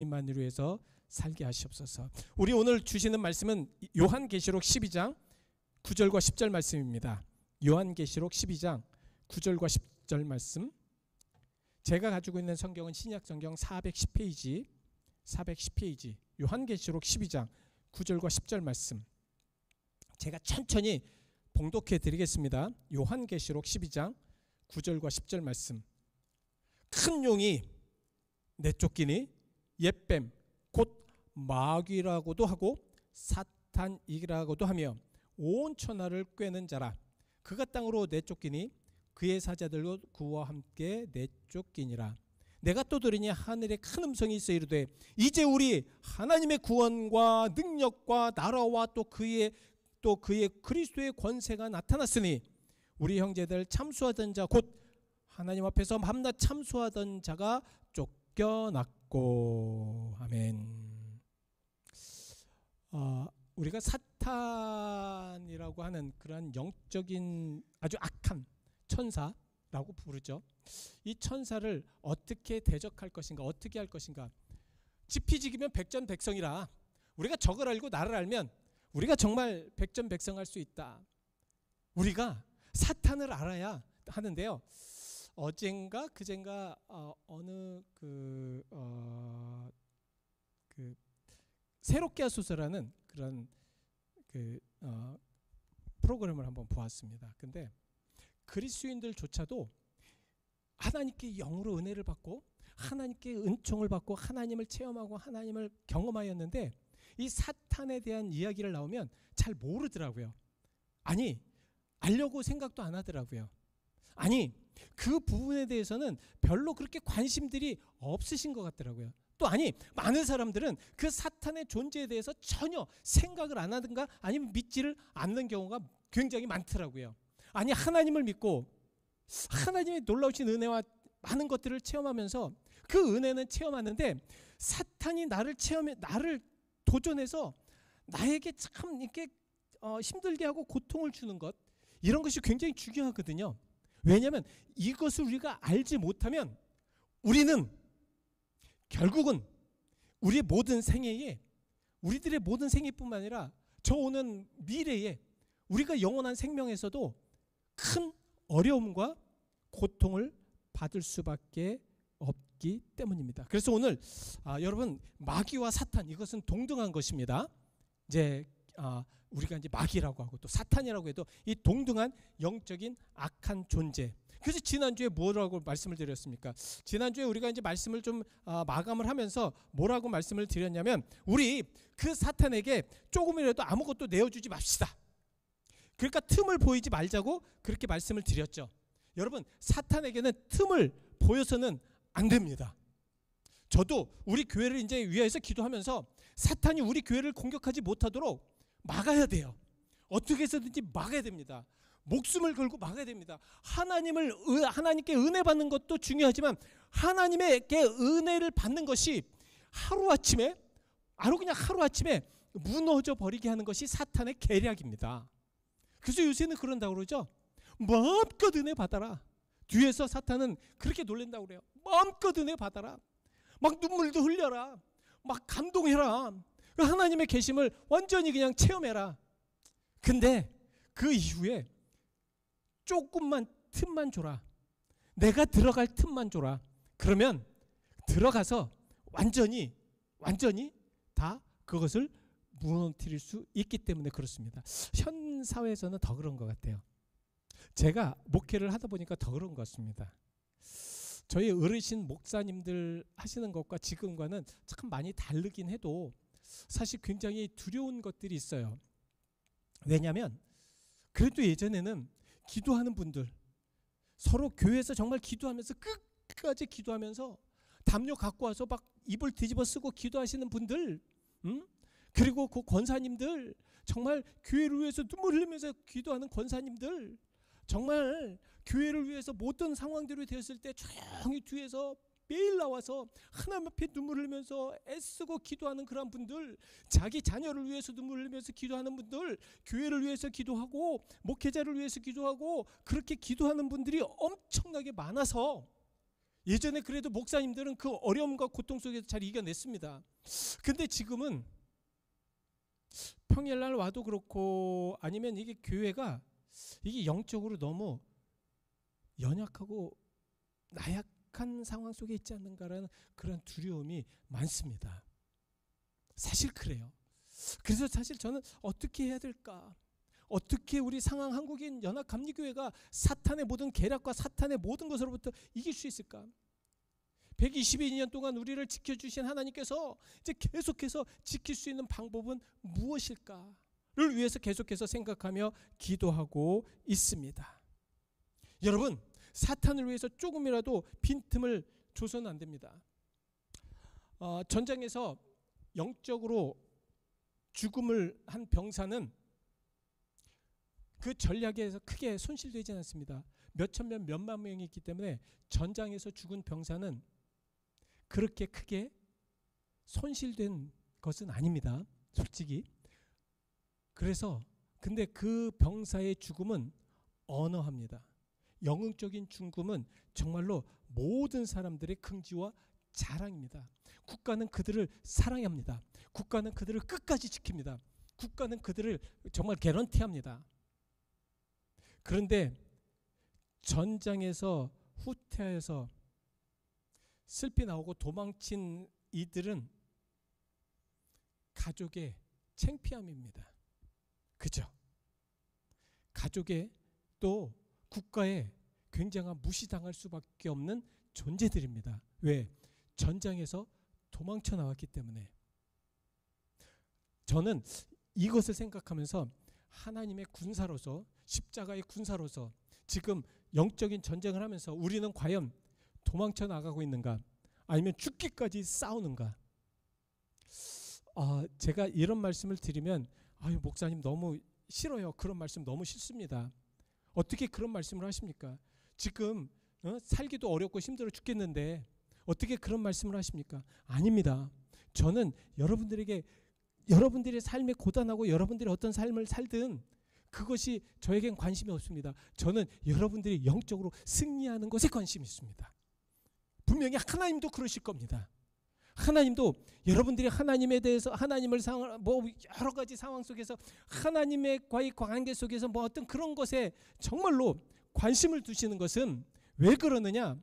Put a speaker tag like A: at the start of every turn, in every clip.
A: 만을 위해서 살게 하시옵소서. 우리 오늘 주시는 말씀은 요한계시록 12장 9절과 10절 말씀입니다. 요한계시록 12장 9절과 10절 말씀. 제가 가지고 있는 성경은 신약성경 410페이지 요한계시록 12장 9절과 10절 말씀. 제가 천천히 봉독해 드리겠습니다. 요한계시록 12장 9절과 10절 말씀. 큰 용이 내쫓기니 옛뱀 곧 마귀라고도 하고 사탄이라고도 하며 온 천하를 꿰는 자라. 그가 땅으로 내쫓기니 그의 사자들도 그와 함께 내쫓기니라. 내가 또 들으니 하늘에 큰 음성이 있어 이르되 이제 우리 하나님의 구원과 능력과 나라와 또 그의 그리스도의 권세가 나타났으니 우리 형제들 참수하던 자 곧 하나님 앞에서 밤낮 참수하던 자가 쫓겨났고. 아멘. 우리가 사탄이라고 하는 그러한 영적인 아주 악한 천사라고 부르죠. 이 천사를 어떻게 대적할 것인가, 어떻게 할 것인가. 지피지기면 백전백성이라. 우리가 저걸 알고 나를 알면 우리가 정말 백전백성할 수 있다. 우리가 사탄을 알아야 하는데요. 어젠가 그젠가 어느 새롭게 하소서라는 그런 프로그램을 한번 보았습니다. 근데 그리스도인들조차도 하나님께 영으로 은혜를 받고 하나님께 은총을 받고 하나님을 체험하고 하나님을 경험하였는데 이 사탄에 대한 이야기를 나오면 잘 모르더라고요. 아니, 알려고 생각도 안 하더라고요. 아니, 그 부분에 대해서는 별로 그렇게 관심들이 없으신 것 같더라고요. 또 아니, 많은 사람들은 그 사탄의 존재에 대해서 전혀 생각을 안 하든가 아니면 믿지를 않는 경우가 굉장히 많더라고요. 아니, 하나님을 믿고 하나님의 놀라우신 은혜와 많은 것들을 체험하면서 그 은혜는 체험하는데 사탄이 나를 도전해서 나에게 참 이렇게 힘들게 하고 고통을 주는 것, 이런 것이 굉장히 중요하거든요. 왜냐하면 이것을 우리가 알지 못하면 우리는 결국은 우리의 모든 생애에, 우리들의 모든 생애뿐만 아니라 저 오는 미래에 우리가 영원한 생명에서도 큰 어려움과 고통을 받을 수밖에 없기 때문입니다. 그래서 오늘 여러분, 마귀와 사탄, 이것은 동등한 것입니다. 이제 우리가 이제 마귀라고 하고 또 사탄이라고 해도 이 동등한 영적인 악한 존재. 그래서 지난주에 뭐라고 말씀을 드렸습니까? 지난주에 우리가 이제 말씀을 좀 마감을 하면서 뭐라고 말씀을 드렸냐면, 우리 그 사탄에게 조금이라도 아무것도 내어주지 맙시다. 그러니까 틈을 보이지 말자고 그렇게 말씀을 드렸죠. 여러분, 사탄에게는 틈을 보여서는 안 됩니다. 저도 우리 교회를 이제 위해서 기도하면서 사탄이 우리 교회를 공격하지 못하도록 막아야 돼요. 어떻게 해서든지 막아야 됩니다. 목숨을 걸고 막아야 됩니다. 하나님께 은혜 받는 것도 중요하지만 하나님에게 은혜를 받는 것이 하루아침에 무너져 버리게 하는 것이 사탄의 계략입니다. 그래서 요새는 그런다고 그러죠. 마음껏 은혜 받아라. 뒤에서 사탄은 그렇게 놀란다고 그래요. 마음껏 은혜 받아라. 막 눈물도 흘려라. 막 감동해라. 하나님의 계심을 완전히 그냥 체험해라. 근데 그 이후에 조금만 틈만 줘라. 내가 들어갈 틈만 줘라. 그러면 들어가서 완전히 다 그것을 무너뜨릴 수 있기 때문에 그렇습니다. 현 사회에서는 더 그런 것 같아요. 제가 목회를 하다 보니까 더 그런 것 같습니다. 저희 어르신 목사님들 하시는 것과 지금과는 참 많이 다르긴 해도 사실 굉장히 두려운 것들이 있어요. 왜냐하면 그래도 예전에는 기도하는 분들, 서로 교회에서 정말 기도하면서 끝까지 기도하면서 담요 갖고 와서 막 입을 뒤집어 쓰고 기도하시는 분들, 그리고 그 권사님들, 정말 교회를 위해서 눈물 흘리면서 기도하는 권사님들, 정말 교회를 위해서 모든 상황들이 되었을 때 조용히 뒤에서 매일 나와서 하나님 앞에 눈물 흘리면서 애쓰고 기도하는 그런 분들, 자기 자녀를 위해서 눈물 흘리면서 기도하는 분들, 교회를 위해서 기도하고 목회자를 위해서 기도하고 그렇게 기도하는 분들이 엄청나게 많아서 예전에 그래도 목사님들은 그 어려움과 고통 속에서 잘 이겨냈습니다. 근데 지금은 평일날 와도 그렇고 아니면 이게 교회가 이게 영적으로 너무 연약하고 나약한 상황 속에 있지 않는가라는 그런 두려움이 많습니다. 사실 그래요. 그래서 사실 저는 어떻게 해야 될까? 어떻게 우리 상황 한국인 연합감리교회가 사탄의 모든 계략과 사탄의 모든 것으로부터 이길 수 있을까? 122년 동안 우리를 지켜주신 하나님께서 이제 계속해서 지킬 수 있는 방법은 무엇일까를 위해서 계속해서 생각하며 기도하고 있습니다. 여러분, 사탄을 위해서 조금이라도 빈틈을 줘서는 안 됩니다. 전장에서 영적으로 죽음을 한 병사는 그 전략에서 크게 손실되지 않습니다. 몇천 명, 몇만 명이 있기 때문에 전장에서 죽은 병사는 그렇게 크게 손실된 것은 아닙니다. 솔직히. 그래서 근데 그 병사의 죽음은 언어합니다. 영웅적인 죽음은 정말로 모든 사람들의 긍지와 자랑입니다. 국가는 그들을 사랑합니다. 국가는 그들을 끝까지 지킵니다. 국가는 그들을 정말 개런티합니다. 그런데 전장에서 후퇴해서 슬피 나오고 도망친 이들은 가족의 창피함입니다. 그죠? 가족의 또 국가에 굉장한 무시당할 수밖에 없는 존재들입니다. 왜? 전장에서 도망쳐 나왔기 때문에. 저는 이것을 생각하면서 하나님의 군사로서, 십자가의 군사로서 지금 영적인 전쟁을 하면서 우리는 과연 도망쳐 나가고 있는가? 아니면 죽기까지 싸우는가? 제가 이런 말씀을 드리면 아유 목사님 너무 싫어요. 그런 말씀 너무 싫습니다. 어떻게 그런 말씀을 하십니까? 지금 살기도 어렵고 힘들어 죽겠는데 어떻게 그런 말씀을 하십니까? 아닙니다. 저는 여러분들에게 여러분들의 삶에 고단하고 여러분들이 어떤 삶을 살든 그것이 저에겐 관심이 없습니다. 저는 여러분들이 영적으로 승리하는 것에 관심이 있습니다. 분명히 하나님도 그러실 겁니다. 하나님도 여러분들이 하나님에 대해서 하나님을 여러 가지 상황 속에서 하나님과의 관계 속에서 어떤 그런 것에 정말로 관심을 두시는 것은 왜 그러느냐?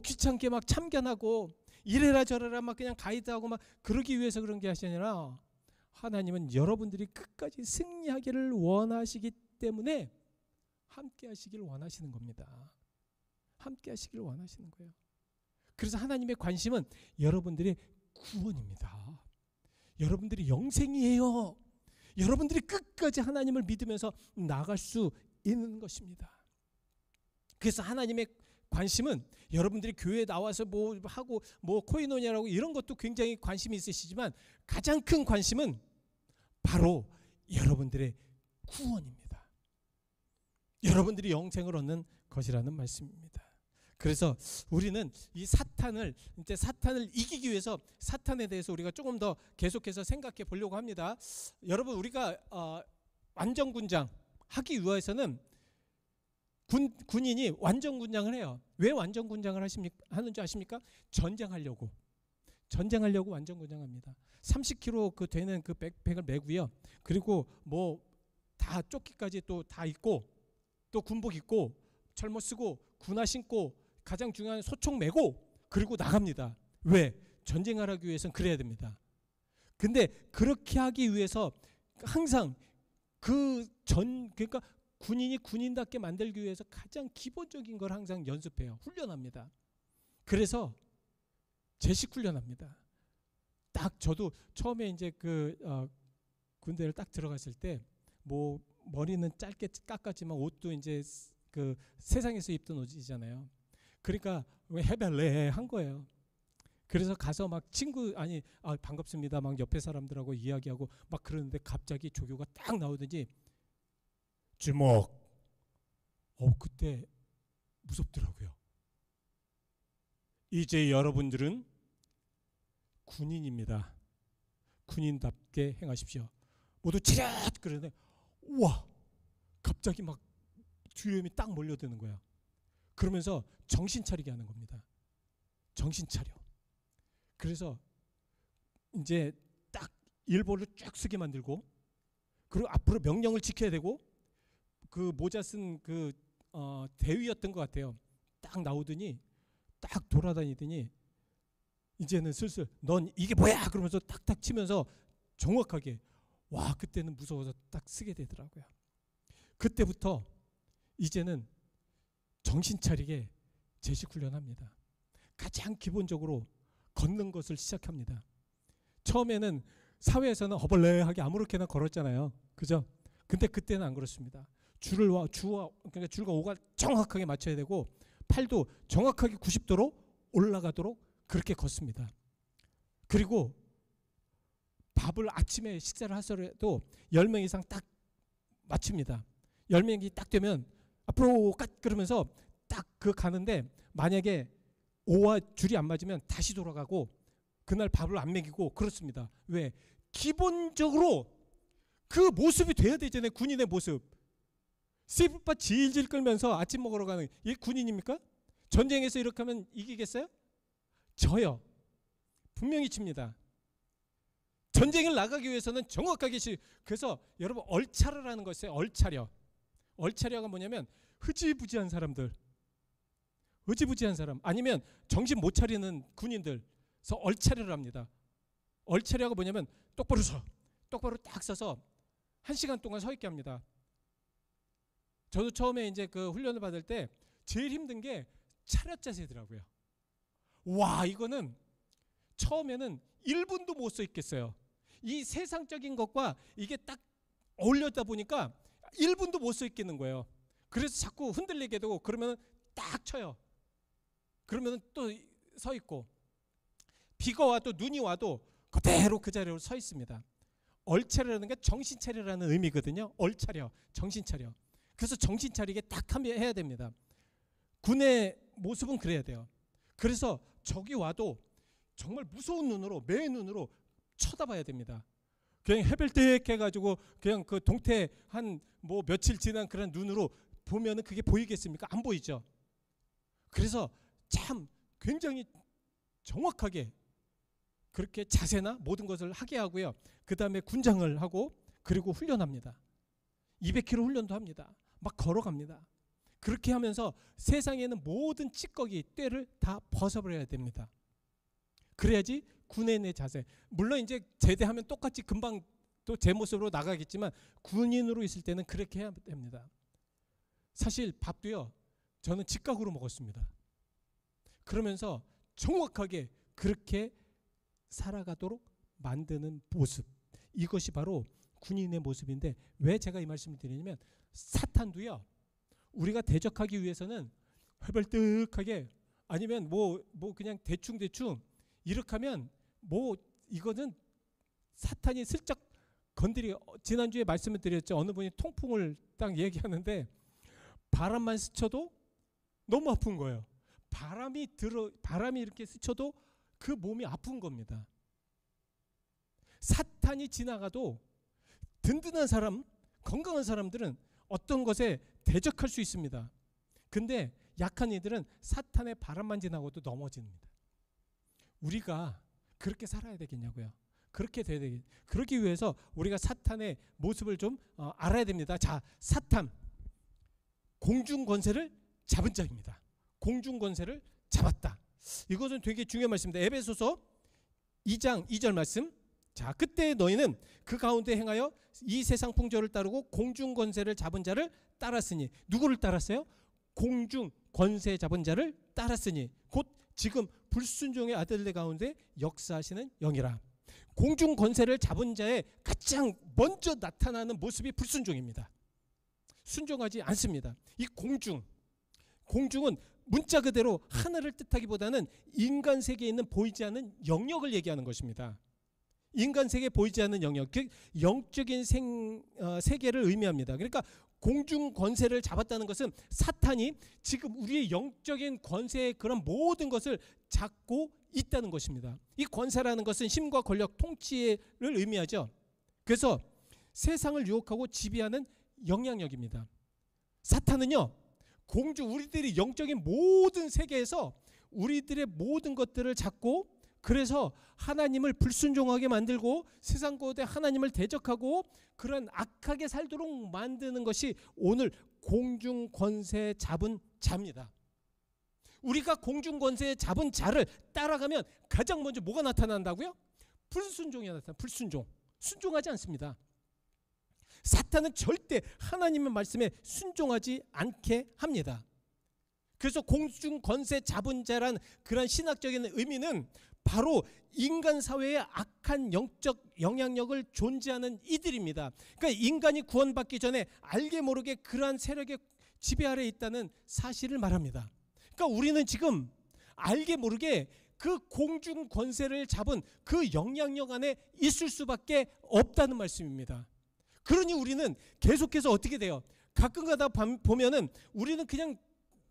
A: 귀찮게 막 참견하고 이래라 저래라 막 그냥 가이드하고 막 그러기 위해서 그런 게 아니라 하나님은 여러분들이 끝까지 승리하기를 원하시기 때문에 함께 하시길 원하시는 겁니다. 함께 하시길 원하시는 거예요. 그래서 하나님의 관심은 여러분들의 구원입니다. 여러분들이 영생이에요. 여러분들이 끝까지 하나님을 믿으면서 나갈 수 있는 것입니다. 그래서 하나님의 관심은 여러분들이 교회에 나와서 하고 코이노니아라고 이런 것도 굉장히 관심이 있으시지만 가장 큰 관심은 바로 여러분들의 구원입니다. 여러분들이 영생을 얻는 것이라는 말씀입니다. 그래서 우리는 이 사탄을 이기기 위해서 사탄에 대해서 우리가 조금 더 계속해서 생각해 보려고 합니다. 여러분 우리가 완전군장 하기 위해서는 군인이 완전군장을 해요. 왜 완전군장을 하는 줄 아십니까? 전쟁하려고 완전군장합니다. 30kg 되는 그 백팩을 메고요. 그리고 다 조끼까지 또 다 입고 또 군복 입고 철모 쓰고 군화 신고 가장 중요한 소총 메고 그리고 나갑니다. 왜? 전쟁하기 위해서는 그래야 됩니다. 근데 그렇게 하기 위해서 항상 그러니까 군인이 군인답게 만들기 위해서 가장 기본적인 걸 항상 연습해요. 훈련합니다. 그래서 제식 훈련합니다. 딱 저도 처음에 이제 군대를 딱 들어갔을 때 머리는 짧게 깎았지만 옷도 이제 그 세상에서 입던 옷이잖아요. 그러니까 해발레 한 거예요. 그래서 가서 막 반갑습니다. 막 옆에 사람들하고 이야기하고 막 그러는데 갑자기 조교가 딱 나오더니 주목. 그때 무섭더라고요. 이제 여러분들은 군인입니다. 군인답게 행하십시오. 모두 치렷 그러는데 우와 갑자기 막 두려움이 딱 몰려드는 거야. 그러면서 정신 차리게 하는 겁니다. 정신 차려. 그래서 이제 딱 일본을 쫙 쓰게 만들고, 그리고 앞으로 명령을 지켜야 되고, 그 모자 쓴 그 대위였던 것 같아요. 딱 나오더니 딱 돌아다니더니 이제는 슬슬 넌 이게 뭐야 그러면서 탁탁 치면서 정확하게, 와, 그때는 무서워서 딱 쓰게 되더라고요. 그때부터 이제는 정신 차리게 제식 훈련합니다. 가장 기본적으로 걷는 것을 시작합니다. 처음에는 사회에서는 허벌레하게 아무렇게나 걸었잖아요. 그죠? 근데 그때는 안 그렇습니다. 그러니까 줄과 오가 정확하게 맞춰야 되고, 팔도 정확하게 90도로 올라가도록 그렇게 걷습니다. 그리고 밥을 아침에 식사를 하더라도 10명 이상 딱 맞춥니다. 10명이 딱 되면 앞으로 그러면서 딱 가는데, 만약에 오와 줄이 안 맞으면 다시 돌아가고 그날 밥을 안 먹이고 그렇습니다. 왜? 기본적으로 그 모습이 돼야 되잖아요. 군인의 모습. 세부바 질질 끌면서 아침 먹으러 가는 이게 군인입니까? 전쟁에서 이렇게 하면 이기겠어요? 져요. 분명히 칩니다. 전쟁을 나가기 위해서는 정확하게 그래서 여러분 얼차려라는 거 있어요. 얼차려. 얼차려가 뭐냐면 흐지부지한 사람들, 흐지부지한 사람, 아니면 정신 못 차리는 군인들, 그래서 얼차려를 합니다. 얼차려가 뭐냐면 똑바로 딱 서서 1시간 동안 서 있게 합니다. 저도 처음에 이제 그 훈련을 받을 때 제일 힘든 게 차렷 자세더라고요. 와, 이거는 처음에는 1분도 못 서 있겠어요. 이 세상적인 것과 이게 딱 어울렸다 보니까 1분도 못 서 있겠는 거예요. 그래서 자꾸 흔들리게 되고, 그러면 딱 쳐요. 그러면 또 서 있고, 비가 와도 눈이 와도 그대로 그 자리로 서 있습니다. 얼차려라는 게 정신 차려라는 의미거든요. 얼차려, 정신 차려. 그래서 정신 차리게 딱 해야 됩니다. 군의 모습은 그래야 돼요. 그래서 적이 와도 정말 무서운 눈으로, 매 눈으로 쳐다봐야 됩니다. 그냥 해벨뜩 해가지고 그냥 그 동태 한 뭐 며칠 지난 그런 눈으로 보면은 그게 보이겠습니까? 안 보이죠. 그래서 참 굉장히 정확하게 그렇게 자세나 모든 것을 하게 하고요. 그 다음에 군장을 하고, 그리고 훈련합니다. 200km 훈련도 합니다. 막 걸어갑니다. 그렇게 하면서 세상에는 모든 찌꺼기, 때를 다 벗어버려야 됩니다. 그래야지 군인의 자세. 물론 이제 제대하면 똑같이 금방 또 제 모습으로 나가겠지만, 군인으로 있을 때는 그렇게 해야 됩니다. 사실 밥도요, 저는 직각으로 먹었습니다. 그러면서 정확하게 그렇게 살아가도록 만드는 모습, 이것이 바로 군인의 모습인데, 왜 제가 이 말씀을 드리냐면, 사탄도요, 우리가 대적하기 위해서는 해벌뜩하게, 아니면 뭐 그냥 대충 이렇게 하면 이거는 사탄이 슬쩍 지난주에 말씀을 드렸죠. 어느 분이 통풍을 딱 얘기하는데, 바람만 스쳐도 너무 아픈 거예요. 바람이 이렇게 스쳐도 그 몸이 아픈 겁니다. 사탄이 지나가도 든든한 사람, 건강한 사람들은 어떤 것에 대적할 수 있습니다. 근데 약한 이들은 사탄의 바람만 지나고도 넘어집니다. 우리가 그렇게 살아야 되겠냐고요. 그렇게 돼야 되겠. 그러기 위해서 우리가 사탄의 모습을 좀 알아야 됩니다. 자, 사탄, 공중 권세를 잡은 자입니다. 공중 권세를 잡았다. 이것은 되게 중요한 말씀입니다. 에베소서 2장 2절 말씀. 자, 그때 너희는 그 가운데 행하여 이 세상 풍조를 따르고 공중 권세를 잡은 자를 따랐으니. 누구를 따랐어요? 공중 권세 잡은 자를 따랐으니 곧 지금 불순종의 아들들 가운데 역사하시는 영이라. 공중 권세를 잡은 자의 가장 먼저 나타나는 모습이 불순종입니다. 순종하지 않습니다. 이 공중은 문자 그대로 하늘을 뜻하기보다는 인간 세계에 있는 보이지 않는 영역을 얘기하는 것입니다. 인간 세계에 보이지 않는 영역, 그 영적인 세계를 의미합니다. 그러니까 공중 권세를 잡았다는 것은 사탄이 지금 우리의 영적인 권세의 그런 모든 것을 잡고 있다는 것입니다. 이 권세라는 것은 힘과 권력, 통치를 의미하죠. 그래서 세상을 유혹하고 지배하는 영향력입니다. 사탄은요, 우리들이 영적인 모든 세계에서 우리들의 모든 것들을 잡고 그래서 하나님을 불순종하게 만들고 세상 가운데 하나님을 대적하고 그런 악하게 살도록 만드는 것이 오늘 공중 권세 잡은 자입니다. 우리가 공중 권세 잡은 자를 따라가면 가장 먼저 뭐가 나타난다고요? 불순종이 나타나. 불순종. 순종하지 않습니다. 사탄은 절대 하나님의 말씀에 순종하지 않게 합니다. 그래서 공중 권세 잡은 자란 그런 신학적인 의미는 바로 인간 사회에 악한 영적 영향력을 존재하는 이들입니다. 그러니까 인간이 구원받기 전에 알게 모르게 그러한 세력의 지배 아래에 있다는 사실을 말합니다. 그러니까 우리는 지금 알게 모르게 그 공중 권세를 잡은 그 영향력 안에 있을 수밖에 없다는 말씀입니다. 그러니 우리는 계속해서 어떻게 돼요? 가끔가다 보면은 우리는 그냥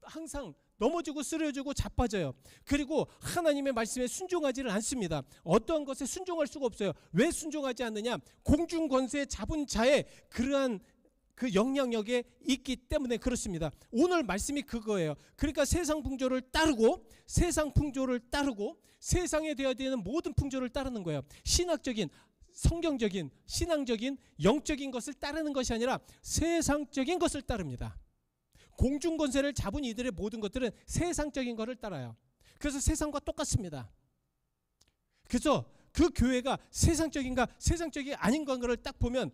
A: 항상 넘어지고 쓰러지고 자빠져요. 그리고 하나님의 말씀에 순종하지를 않습니다. 어떠한 것에 순종할 수가 없어요. 왜 순종하지 않느냐? 공중 권세 잡은 자의 그러한 그 영향력에 있기 때문에 그렇습니다. 오늘 말씀이 그거예요. 그러니까 세상 풍조를 따르고 세상에 되어야 되는 모든 풍조를 따르는 거예요. 신학적인, 성경적인, 신앙적인, 영적인 것을 따르는 것이 아니라 세상적인 것을 따릅니다. 공중 권세를 잡은 이들의 모든 것들은 세상적인 것을 따라요. 그래서 세상과 똑같습니다. 그래서 그 교회가 세상적인가 세상적이 아닌가를 딱 보면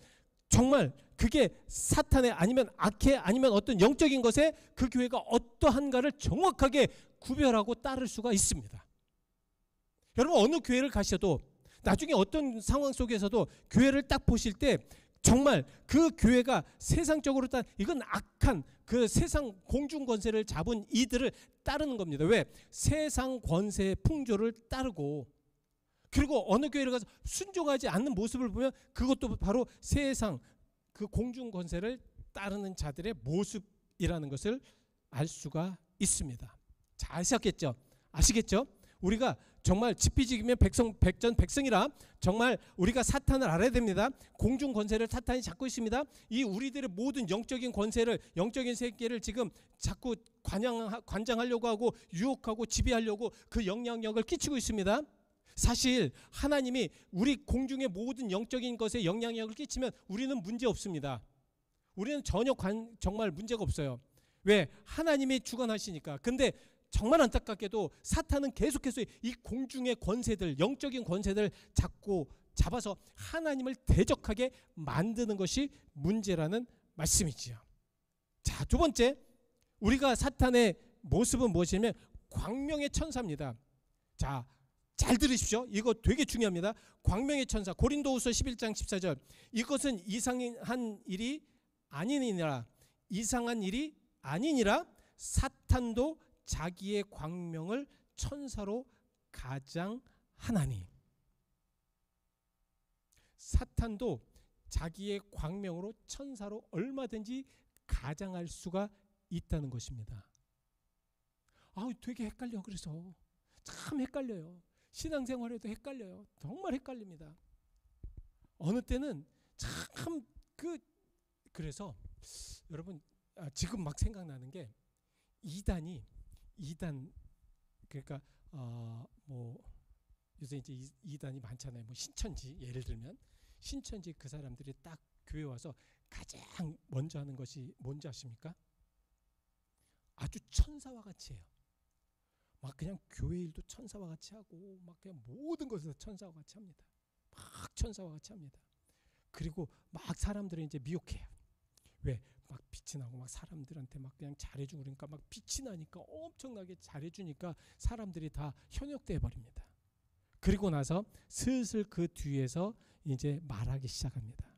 A: 정말 그게 사탄의 아니면 악의 아니면 어떤 영적인 것에 그 교회가 어떠한가를 정확하게 구별하고 따를 수가 있습니다. 여러분 어느 교회를 가셔도 나중에 어떤 상황 속에서도 교회를 딱 보실 때 정말 그 교회가 세상적으로 이건 악한 그 세상 공중 권세를 잡은 이들을 따르는 겁니다. 왜? 세상 권세의 풍조를 따르고 그리고 어느 교회를 가서 순종하지 않는 모습을 보면 그것도 바로 세상 그 공중 권세를 따르는 자들의 모습이라는 것을 알 수가 있습니다. 자, 아시겠죠? 우리가 정말 지피지기면 백전백승이라 정말 우리가 사탄을 알아야 됩니다. 공중 권세를 사탄이 잡고 있습니다. 이 우리들의 모든 영적인 권세를 영적인 세계를 지금 자꾸 관장하려고 하고 유혹하고 지배하려고 그 영향력을 끼치고 있습니다. 사실 하나님이 우리 공중의 모든 영적인 것에 영향력을 끼치면 우리는 문제 없습니다. 우리는 전혀 정말 문제가 없어요. 왜? 하나님이 주관하시니까. 근데 정말 안타깝게도 사탄은 계속해서 이 공중의 권세들, 영적인 권세들 잡아서 하나님을 대적하게 만드는 것이 문제라는 말씀이지요. 자, 두 번째, 우리가 사탄의 모습은 무엇이냐면 광명의 천사입니다. 자, 잘 들으십시오. 이거 되게 중요합니다. 광명의 천사, 고린도후서 11장 14절. 이것은 이상한 일이 아니니라. 사탄도 자기의 광명을 천사로 가장하나니. 사탄도 자기의 광명으로 천사로 얼마든지 가장할 수가 있다는 것입니다. 되게 헷갈려. 그래서 참 헷갈려요. 신앙생활에도 헷갈려요. 정말 헷갈립니다. 어느 때는 참 그래서 여러분 지금 막 생각나는 게 이단 그러니까 요새 이제 이단이 많잖아요. 뭐 신천지 예를 들면 신천지 그 사람들이 딱 교회 와서 가장 먼저 하는 것이 뭔지 아십니까? 아주 천사와 같이 해요. 막 그냥 교회 일도 천사와 같이 하고 막 그냥 모든 것을 천사와 같이 합니다. 막 천사와 같이 합니다. 그리고 막 사람들을 이제 미혹해요. 왜? 막 빛이 나고 막 사람들한테 막 그냥 잘해주고 그러니까 막 빛이 나니까 엄청나게 잘해주니까 사람들이 다 현혹돼 버립니다. 그리고 나서 슬슬 그 뒤에서 이제 말하기 시작합니다.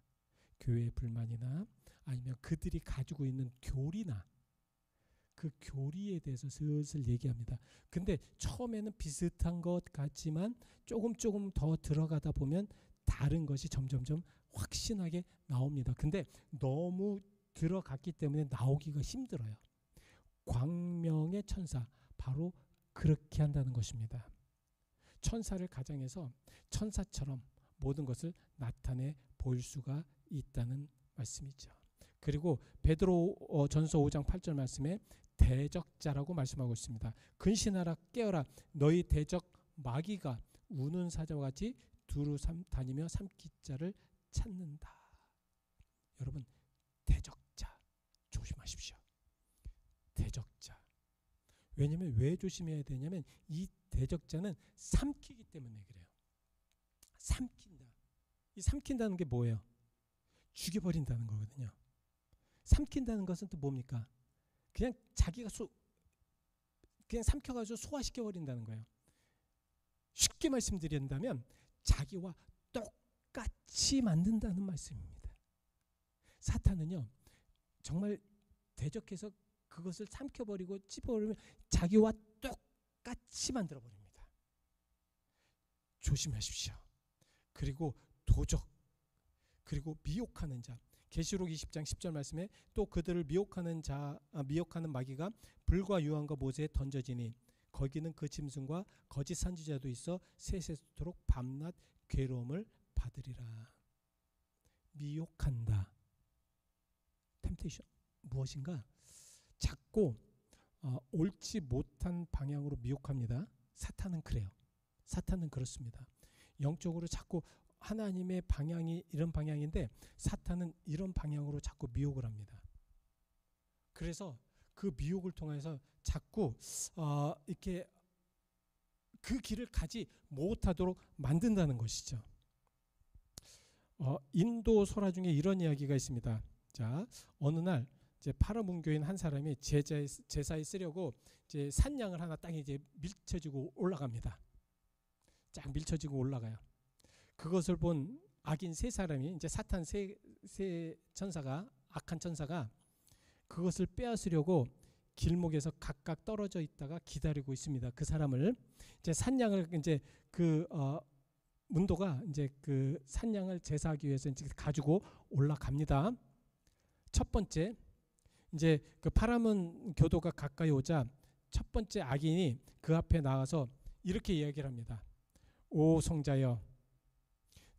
A: 교회의 불만이나 아니면 그들이 가지고 있는 교리나 그 교리에 대해서 슬슬 얘기합니다. 근데 처음에는 비슷한 것 같지만 조금 더 들어가다 보면 다른 것이 점점점 확신하게 나옵니다. 근데 너무 들어갔기 때문에 나오기가 힘들어요. 광명의 천사, 바로 그렇게 한다는 것입니다. 천사를 가장해서 천사처럼 모든 것을 나타내 보일 수가 있다는 말씀이죠. 그리고 베드로 전서 5장 8절 말씀에 대적자라고 말씀하고 있습니다. 근신하라 깨어라 너희 대적 마귀가 우는 사자와 같이 두루 다니며 삼킬 자를 찾는다. 여러분 대적자 조심하십시오. 대적자. 왜냐하면 왜 조심해야 되냐면 이 대적자는 삼키기 때문에 그래요. 삼킨다. 이 삼킨다는 게 뭐예요? 죽여버린다는 거거든요. 삼킨다는 것은 또 뭡니까? 그냥 자기가 그냥 삼켜가지고 소화시켜버린다는 거예요. 쉽게 말씀드린다면 자기와 똑같이 만든다는 말씀입니다. 사탄은요 정말 대적해서 그것을 삼켜버리고 찝어버리면 자기와 똑같이 만들어버립니다. 조심하십시오. 그리고 도적, 그리고 미혹하는 자. 계시록 20장 10절 말씀에 또 그들을 미혹하는 마귀가 불과 유황과 모세에 던져지니 거기는 그 짐승과 거짓 선지자도 있어 세세토록 밤낮 괴로움을 받으리라. 미혹한다. 템테이션 무엇인가? 자꾸 옳지 못한 방향으로 미혹합니다. 사탄은 그래요. 사탄은 그렇습니다. 영적으로 자꾸 하나님의 방향이 이런 방향인데 사탄은 이런 방향으로 자꾸 미혹을 합니다. 그래서 그 미혹을 통해서 자꾸 이렇게 그 길을 가지 못하도록 만든다는 것이죠. 인도 설화 중에 이런 이야기가 있습니다. 자, 어느 날 이제 파라문교인 한 사람이 제사에 쓰려고 이제 산양을 하나 땅에 이제 밀쳐지고 올라갑니다. 쫙 밀쳐지고 올라가요. 그것을 본 악인 세 사람이 이제 사탄 세 천사가 악한 천사가 그것을 빼앗으려고 길목에서 각각 떨어져 있다가 기다리고 있습니다. 그 사람을 이제 산양을 이제 문도가 이제 그 산양을 제사하기 위해서 이제 가지고 올라갑니다. 첫 번째 이제 그 파라문 교도가 가까이 오자 첫 번째 악인이 그 앞에 나와서 이렇게 이야기를 합니다. 오 성자여,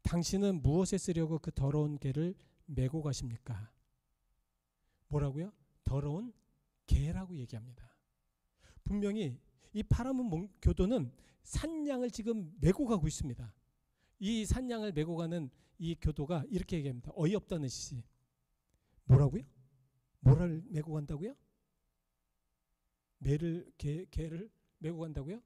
A: 당신은 무엇에 쓰려고 그 더러운 개를 메고 가십니까? 뭐라고요? 더러운 개라고 얘기합니다. 분명히 이 파라문 교도는 산양을 지금 메고 가고 있습니다. 이 산양을 메고 가는 이 교도가 이렇게 얘기합니다. 어이없다는 뜻이. 뭐라고요? 뭐를 메고 간다고요? 개를 메고 간다고요?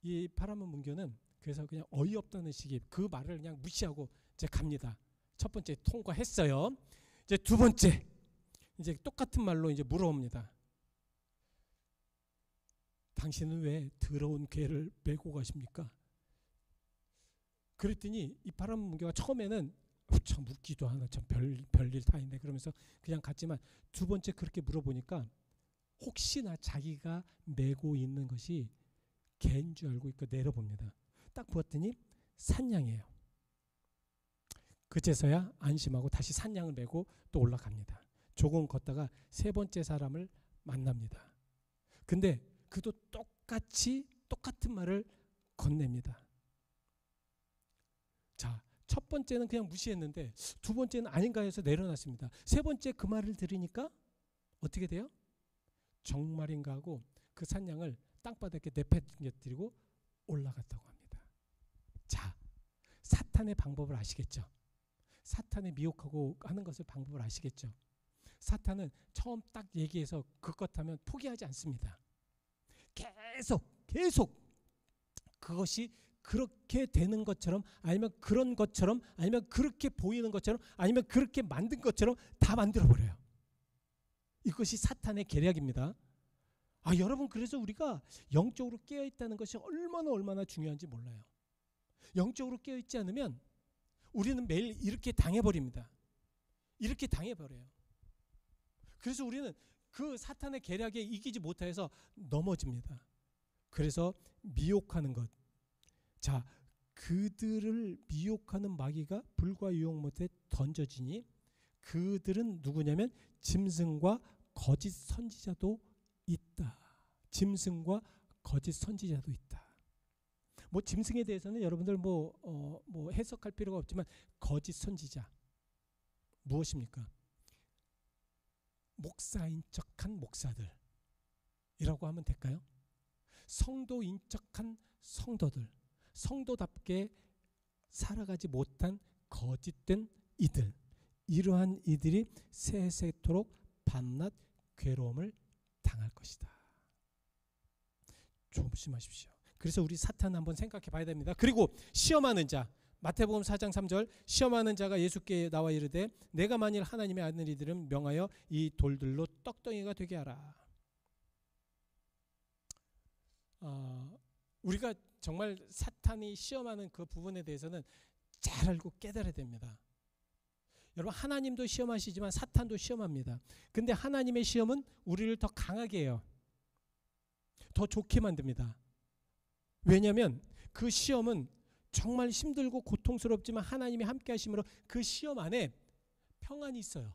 A: 이 파라문 문교는 그래서 그냥 어이없다는 식의 그 말을 그냥 무시하고 이제 갑니다. 첫 번째 통과했어요. 이제 두 번째 이제 똑같은 말로 이제 물어봅니다. 당신은 왜 더러운 개를 메고 가십니까? 그랬더니 이 파라문 문교가 처음에는 참 웃기도 하나 참 별일 다 있네 그러면서 그냥 갔지만 두 번째 그렇게 물어보니까 혹시나 자기가 메고 있는 것이 개인 줄 알고 있고 내려봅니다. 딱 보았더니 산양이에요. 그제서야 안심하고 다시 산양을 메고 또 올라갑니다. 조금 걷다가 세 번째 사람을 만납니다. 근데 그도 똑같은 말을 건넵니다. 자, 첫 번째는 그냥 무시했는데 두 번째는 아닌가 해서 내려놨습니다. 세 번째 그 말을 들으니까 어떻게 돼요? 정말인가 하고 그 산양을 땅바닥에 내팽개뜨리고 올라갔다고 합니다. 자, 사탄의 방법을 아시겠죠? 사탄의 미혹하고 하는 것을 방법을 아시겠죠? 사탄은 처음 딱 얘기해서 그것 하면 포기하지 않습니다. 계속 그것이 그렇게 되는 것처럼 아니면 그런 것처럼 아니면 그렇게 보이는 것처럼 아니면 그렇게 만든 것처럼 다 만들어버려요. 이것이 사탄의 계략입니다. 여러분 그래서 우리가 영적으로 깨어있다는 것이 얼마나 중요한지 몰라요. 영적으로 깨어있지 않으면 우리는 매일 이렇게 당해버립니다. 이렇게 당해버려요. 그래서 우리는 그 사탄의 계략에 이기지 못해서 넘어집니다. 그래서 미혹하는 것. 자, 그들을 미혹하는 마귀가 불과 유혹 못해 던져지니 그들은 누구냐면 짐승과 거짓 선지자도 있다. 짐승과 거짓 선지자도 있다. 뭐 짐승에 대해서는 여러분들 뭐 해석할 필요가 없지만 거짓 선지자 무엇입니까? 목사인 척한 목사들, 하면 될까요? 성도 인척한 성도들, 성도답게 살아가지 못한 거짓된 이들, 이러한 이들이 세세토록 밤낮 괴로움을 당할 것이다. 조심하십시오. 그래서 우리 사탄 한번 생각해 봐야 됩니다. 그리고 시험하는 자, 마태복음 4장 3절, 시험하는 자가 예수께 나와 이르되 내가 만일 하나님의 아들이들은 명하여 이 돌들로 떡덩이가 되게 하라. 우리가 정말 사탄이 시험하는 그 부분에 대해서는 잘 알고 깨달아야 됩니다. 여러분, 하나님도 시험하시지만 사탄도 시험합니다. 근데 하나님의 시험은 우리를 더 강하게 해요. 더 좋게 만듭니다. 왜냐하면 그 시험은 정말 힘들고 고통스럽지만 하나님이 함께 하심으로 그 시험 안에 평안이 있어요.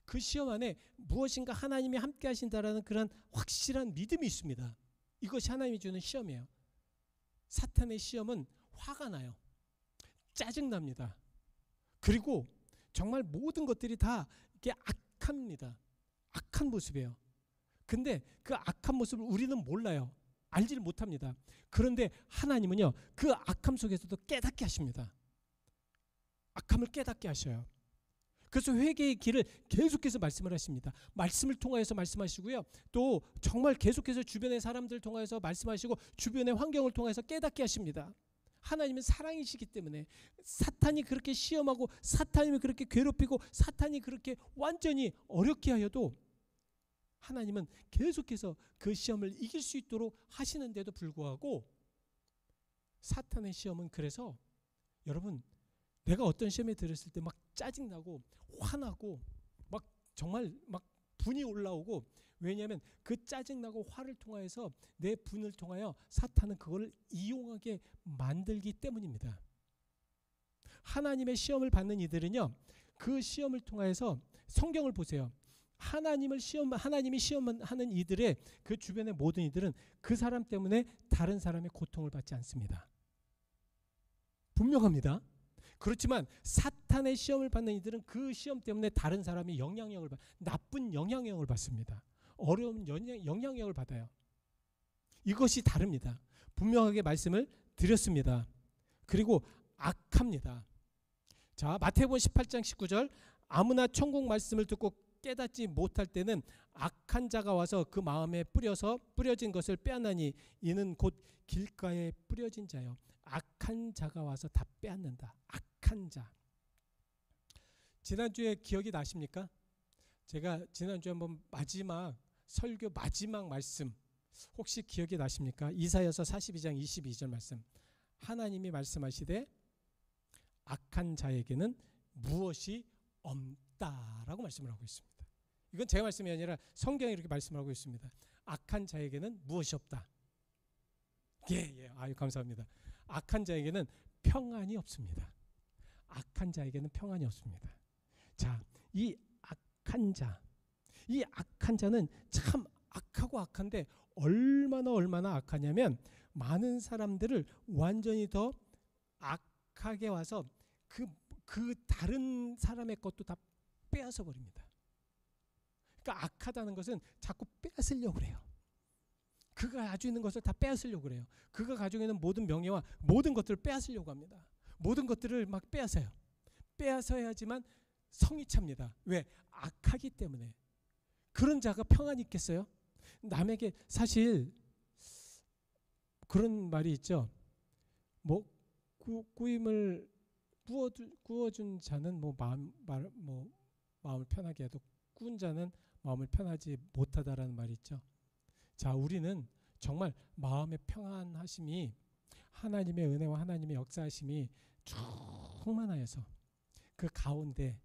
A: 그 시험 안에 무엇인가 하나님이 함께 하신다라는 그런 확실한 믿음이 있습니다. 이것이 하나님이 주는 시험이에요. 사탄의 시험은 화가 나요. 짜증납니다. 그리고 정말 모든 것들이 다 이게 악합니다. 악한 모습이에요. 근데 그 악한 모습을 우리는 몰라요. 알지를 못합니다. 그런데 하나님은요, 그 악함 속에서도 깨닫게 하십니다. 악함을 깨닫게 하셔요. 그래서 회개의 길을 계속해서 말씀을 하십니다. 말씀을 통하여서 말씀하시고요. 또 정말 계속해서 주변의 사람들을 통하여서 말씀하시고 주변의 환경을 통해서 깨닫게 하십니다. 하나님은 사랑이시기 때문에 사탄이 그렇게 시험하고 사탄이 그렇게 괴롭히고 사탄이 그렇게 완전히 어렵게 하여도 하나님은 계속해서 그 시험을 이길 수 있도록 하시는데도 불구하고 사탄의 시험은, 그래서 여러분, 내가 어떤 시험에 들었을 때 막 짜증나고 화나고 막 정말 막 분이 올라오고, 왜냐하면 그 짜증나고 화를 통하여서 내 분을 통하여 사탄은 그걸 이용하게 만들기 때문입니다. 하나님의 시험을 받는 이들은요, 그 시험을 통하여서 성경을 보세요. 하나님이 시험하는 이들의 그 주변의 모든 이들은 그 사람 때문에 다른 사람의 고통을 받지 않습니다. 분명합니다. 그렇지만 사탄의 시험을 받는 이들은 그 시험 때문에 다른 사람이 나쁜 영향력을 받습니다. 어려운 영향력을 받아요. 이것이 다릅니다. 분명하게 말씀을 드렸습니다. 그리고 악합니다. 자, 마태복음 18장 19절, 아무나 천국 말씀을 듣고 깨닫지 못할 때는 악한 자가 와서 그 마음에 뿌려진 것을 빼앗나니 이는 곧 길가에 뿌려진 자요. 악한 자가 와서 다 빼앗는다. 악한 자. 지난주에 기억이 나십니까? 제가 지난주에 한번 설교 마지막 말씀 혹시 기억이 나십니까? 이사야서 42장 22절 말씀. 하나님이 말씀하시되 악한 자에게는 무엇이 없다라고 말씀을 하고 있습니다. 이건 제 말씀이 아니라 성경이 이렇게 말씀하고 있습니다. 악한 자에게는 무엇이 없다. 아유, 감사합니다. 악한 자에게는 평안이 없습니다. 악한 자에게는 평안이 없습니다. 자, 이 악한 자는 참 악하고 악한데 얼마나 악하냐면 많은 사람들을 완전히 더 악하게 와서 그 다른 사람의 것도 다 빼앗아 버립니다. 그러니까 악하다는 것은 자꾸 빼앗으려고 그래요. 그가 가지고 있는 것을 다 빼앗으려고 그래요. 그가 가지고 있는 모든 명예와 모든 것들을 빼앗으려고 합니다. 모든 것들을 막 빼앗아요. 빼앗아야지만 성이 찹니다. 왜? 악하기 때문에. 그런 자가 평안이 있겠어요? 남에게 마실 그런 말이 있죠. 뭐 구임을 구워준 자는 마음을 편하게 해도 구운 자는 마음을 편하지 못하다라는 말이 있죠. 자, 우리는 정말 마음의 평안하심이 하나님의 은혜와 하나님의 역사하심이 충만하여서 그 가운데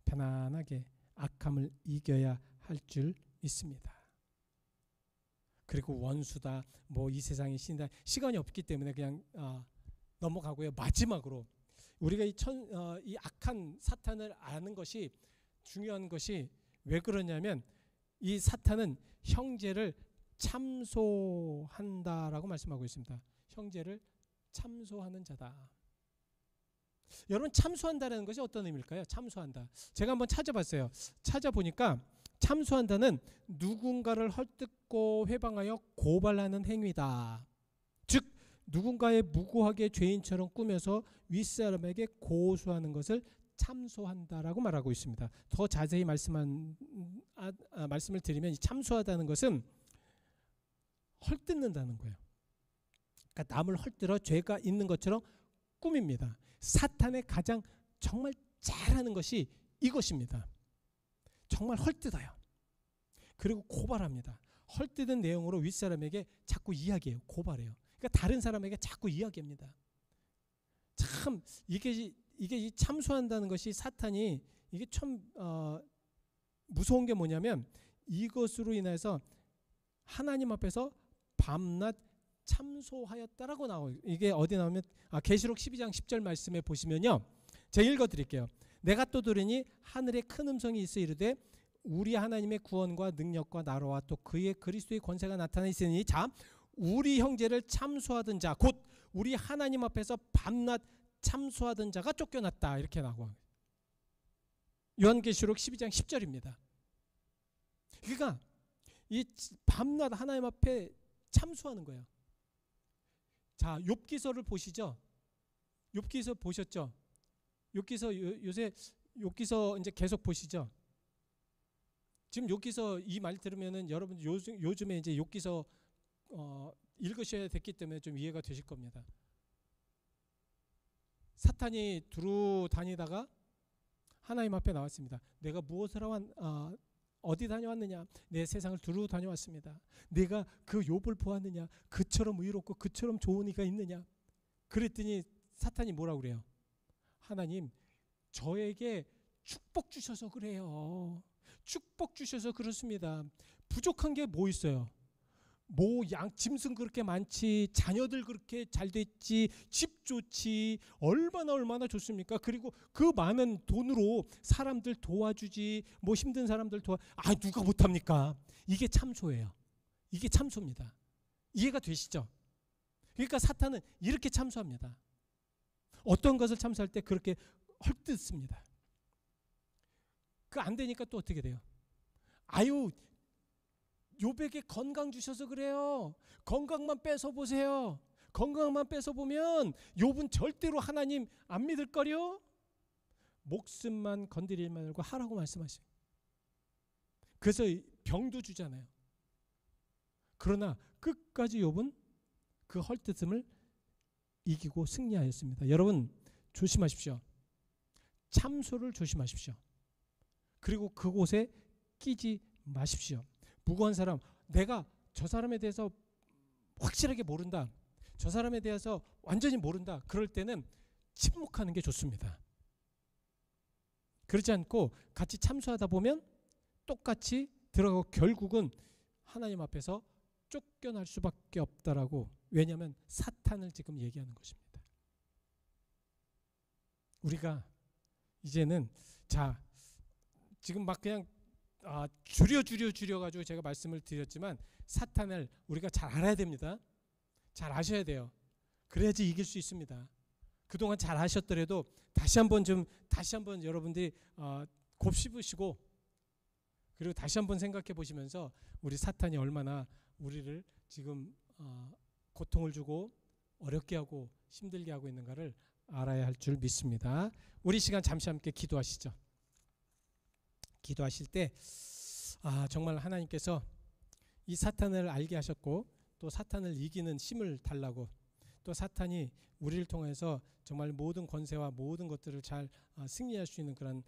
A: 편안하게 악함을 이겨야 할 줄 믿습니다. 그리고 원수다, 이 세상의 신이다, 시간이 없기 때문에 그냥 넘어가고요. 마지막으로 우리가 이 악한 사탄을 아는 것이 중요한 것이 왜 그러냐면 이 사탄은 형제를 참소한다라고 말씀하고 있습니다. 형제를 참소하는 자다. 여러분, 참소한다라는 것이 어떤 의미일까요? 참소한다. 제가 한번 찾아봤어요. 찾아보니까 참소한다는 누군가를 헐뜯고 회방하여 고발하는 행위다. 즉 누군가의 무고하게 죄인처럼 꾸며서 윗사람에게 고소하는 것을 참소한다라고 말하고 있습니다. 더 자세히 말씀을 드리면 이 참소하다는 것은 헐뜯는다는 거예요. 그러니까 남을 헐뜯어 죄가 있는 것처럼 꾸밉니다. 사탄의 가장 정말 잘하는 것이 이것입니다. 정말 헐뜯어요. 그리고 고발합니다. 헐뜯은 내용으로 윗사람에게 자꾸 이야기해요. 고발해요. 그러니까 다른 사람에게 자꾸 이야기합니다. 참 이게 이 참소한다는 것이 사탄이 이게 참 무서운 게 뭐냐면 이것으로 인해서 하나님 앞에서 밤낮 참소하였다라고 나와요. 이게 어디 나오면 계시록 12장 10절 말씀에 보시면요. 제가 읽어드릴게요. 내가 또 들으니 하늘에 큰 음성이 있어 이르되 우리 하나님의 구원과 능력과 나라와 또 그의 그리스도의 권세가 나타나 있으니 자 우리 형제를 참소하던 자 곧 우리 하나님 앞에서 밤낮 참소하던 자가 쫓겨났다 이렇게 나와요. 요한계시록 12장 10절입니다. 그러니까 이 밤낮 하나님 앞에 참소하는 거예요. 자, 욥기서를 보시죠. 욥기서 보셨죠? 욥기서 요새 욥기서 이제 계속 보시죠. 지금 욥기서 이 말 들으면은 여러분 요즘에 이제 욥기서 읽으셔야 됐기 때문에 좀 이해가 되실 겁니다. 사탄이 두루 다니다가 하나님 앞에 나왔습니다. 내가 무엇을 어디 다녀왔느냐? 내 세상을 두루 다녀왔습니다. 내가 그 욥을 보았느냐? 그처럼 의롭고 그처럼 좋은 이가 있느냐? 그랬더니 사탄이 뭐라고 그래요? 하나님 저에게 축복 주셔서 그래요. 축복 주셔서 그렇습니다. 부족한 게 뭐 있어요? 짐승 그렇게 많지, 자녀들 그렇게 잘 됐지, 집 좋지, 얼마나 좋습니까? 그리고 그 많은 돈으로 사람들 도와주지, 힘든 사람들 누가 못합니까? 이게 참소예요. 이게 참소입니다. 이해가 되시죠? 그러니까 사탄은 이렇게 참소합니다. 어떤 것을 참소할 때 그렇게 헐뜯습니다. 그 안 되니까 또 어떻게 돼요? 욥에게 건강 주셔서 그래요. 건강만 뺏어 보세요. 건강만 뺏어 보면 욥은 절대로 하나님 안 믿을 거려. 목숨만 건드릴 말고 하라고 말씀하셔요. 그래서 병도 주잖아요. 그러나 끝까지 욥은 그 헐뜯음을 이기고 승리하였습니다. 여러분 조심하십시오. 참소를 조심하십시오. 그리고 그곳에 끼지 마십시오. 무고한 사람, 내가 저 사람에 대해서 확실하게 모른다. 저 사람에 대해서 완전히 모른다. 그럴 때는 침묵하는 게 좋습니다. 그렇지 않고 같이 참소하다 보면 똑같이 들어가고 결국은 하나님 앞에서 쫓겨날 수밖에 없다라고. 왜냐하면 사탄을 지금 얘기하는 것입니다. 우리가 이제는 지금 막 그냥 줄여가지고 제가 말씀을 드렸지만 사탄을 우리가 잘 알아야 됩니다. 잘 아셔야 돼요. 그래야지 이길 수 있습니다. 그동안 잘 아셨더라도 다시 한번 여러분들이 곱씹으시고 그리고 다시 한번 생각해 보시면서 우리 사탄이 얼마나 우리를 지금 고통을 주고 어렵게 하고 힘들게 하고 있는가를 알아야 할 줄 믿습니다. 우리 시간 잠시 함께 기도하시죠. 기도하실 때 정말 하나님께서 이 사탄을 알게 하셨고 또 사탄을 이기는 힘을 달라고 또 사탄이 우리를 통해서 정말 모든 권세와 모든 것들을 잘 승리할 수 있는 그런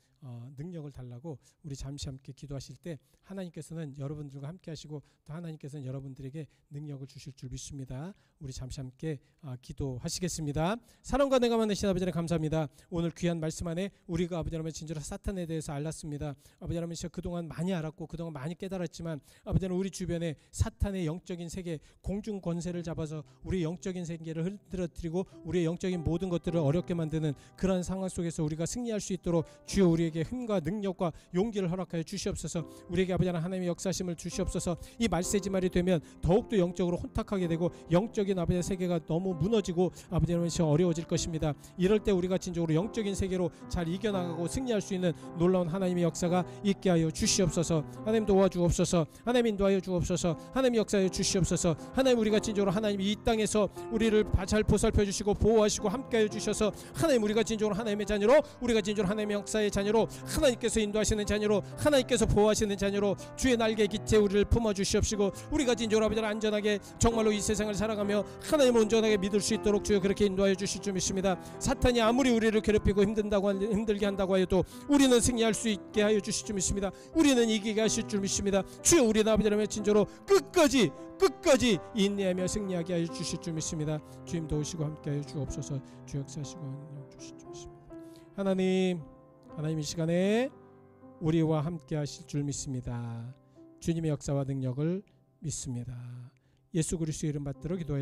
A: 능력을 달라고 우리 잠시 함께 기도하실 때 하나님께서는 여러분들과 함께 하시고 또 하나님께서는 여러분들에게 능력을 주실 줄 믿습니다. 우리 잠시 함께 기도하시겠습니다. 사랑과 내가 만드신 아버지 하나님 감사합니다. 오늘 귀한 말씀 안에 우리가 아버지 하나님 진짜로 사탄에 대해서 알았습니다. 아버지 하나님 그동안 많이 알았고 그동안 많이 깨달았지만 아버지 하나님 우리 주변에 사탄의 영적인 세계 공중 권세를 잡아서 우리 영적인 세계를 흔들어뜨리고 우리의 영적인 모든 것들을 어렵게 만드는 그러한 상황 속에서 우리가 승리할 수 있도록 주여 우리에게 힘과 능력과 용기를 허락하여 주시옵소서. 우리에게 아버지 하나님의 역사심을 주시옵소서. 이 말세지 말이 되면 더욱더 영적으로 혼탁하게 되고 영적인 아버지의 세계가 너무 무너지고 아버지 하나님 어려워질 것입니다. 이럴 때 우리가 진정으로 영적인 세계로 잘 이겨나가고 승리할 수 있는 놀라운 하나님의 역사가 있게 하여 주시옵소서. 하나님 도와주옵소서. 하나님 인도하여 주옵소서. 하나님 역사하여 주시옵소서. 하나님 우리가 진정으로 하나님 이 땅에서 우리를 잘 보살펴 주시고 보호하시고 함께하여 주셔서 하나님 우리가 진정으로 하나님의 자녀로 우리가 진정으로 하나님의 역사의 자녀로 하나님께서 인도하시는 자녀로 하나님께서 보호하시는 자녀로 주의 날개 깃에 우리를 품어 주시옵시고 우리가 진정으로 아버지를 안전하게 정말로 이 세상을 살아가며 하나님을 온전하게 믿을 수 있도록 주여 그렇게 인도하여 주실 줄 믿습니다. 사탄이 아무리 우리를 괴롭히고 힘들게 한다고 하여도 우리는 승리할 수 있게 하여 주실 줄 믿습니다. 우리는 이기게 하실 줄 믿습니다. 주여 우리 아버지라면 진정으로 끝까지 인내하며 승리하게 하여 주실 줄 믿습니다. 주님 도우시고 함께하여 주옵소서. 주 역사하시고 능력 주실 줄 믿습니다. 하나님 이 시간에 우리와 함께하실 줄 믿습니다. 주님의 역사와 능력을 믿습니다. 예수 그리스도의 이름 받들어 기도해